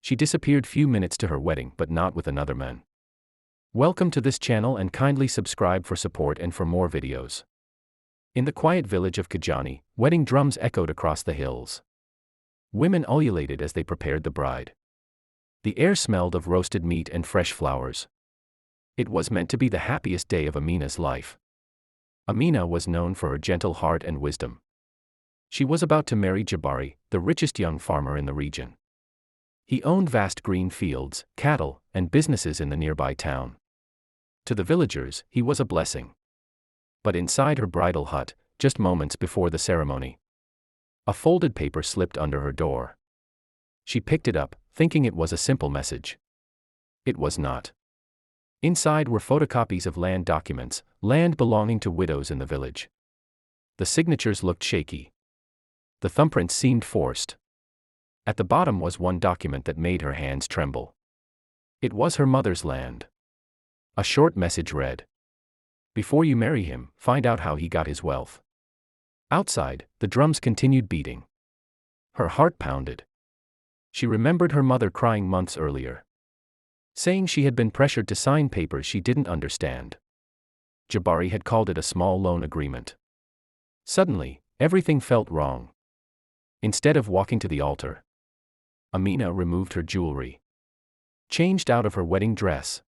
She disappeared few minutes to her wedding, but not with another man. Welcome to this channel and kindly subscribe for support and for more videos. In the quiet village of Khujani, wedding drums echoed across the hills. Women ululated as they prepared the bride. The air smelled of roasted meat and fresh flowers. It was meant to be the happiest day of Amina's life. Amina was known for her gentle heart and wisdom. She was about to marry Jabari, the richest young farmer in the region. He owned vast green fields, cattle, and businesses in the nearby town. To the villagers, he was a blessing. But inside her bridal hut, just moments before the ceremony, a folded paper slipped under her door. She picked it up, thinking it was a simple message. It was not. Inside were photocopies of land documents, land belonging to widows in the village. The signatures looked shaky. The thumbprints seemed forced. At the bottom was one document that made her hands tremble. It was her mother's land. A short message read, "Before you marry him, find out how he got his wealth." Outside, the drums continued beating. Her heart pounded. She remembered her mother crying months earlier, saying she had been pressured to sign papers she didn't understand. Jabari had called it a small loan agreement. Suddenly, everything felt wrong. Instead of walking to the altar, Amina removed her jewelry, changed out of her wedding dress,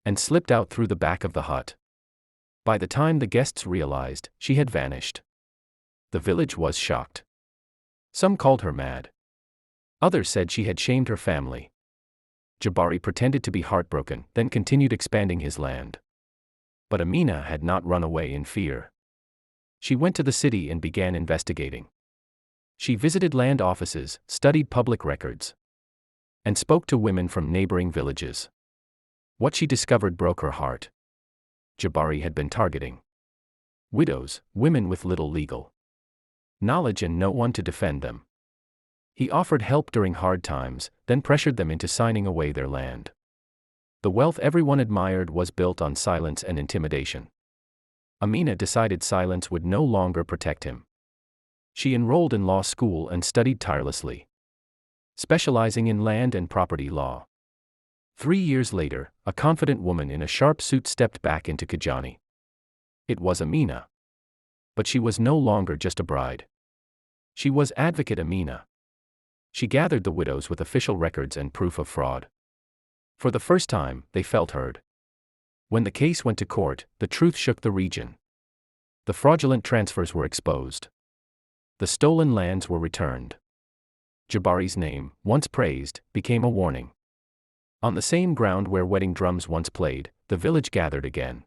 and slipped out through the back of the hut. By the time the guests realized, she had vanished. The village was shocked. Some called her mad. Others said she had shamed her family. Jabari pretended to be heartbroken, then continued expanding his land. But Amina had not run away in fear. She went to the city and began investigating. She visited land offices, studied public records, and spoke to women from neighboring villages. What she discovered broke her heart. Jabari had been targeting widows, women with little legal knowledge and no one to defend them. He offered help during hard times, then pressured them into signing away their land. The wealth everyone admired was built on silence and intimidation. Amina decided silence would no longer protect him. She enrolled in law school and studied tirelessly, specializing in land and property law. 3 years later, a confident woman in a sharp suit stepped back into Khujani. It was Amina. But she was no longer just a bride. She was Advocate Amina. She gathered the widows with official records and proof of fraud. For the first time, they felt heard. When the case went to court, the truth shook the region. The fraudulent transfers were exposed. The stolen lands were returned. Jabari's name, once praised, became a warning. On the same ground where wedding drums once played, the village gathered again.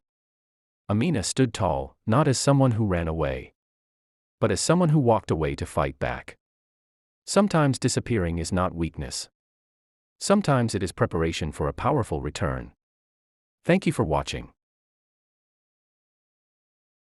Amina stood tall, not as someone who ran away, but as someone who walked away to fight back. Sometimes disappearing is not weakness. Sometimes it is preparation for a powerful return. Thank you for watching.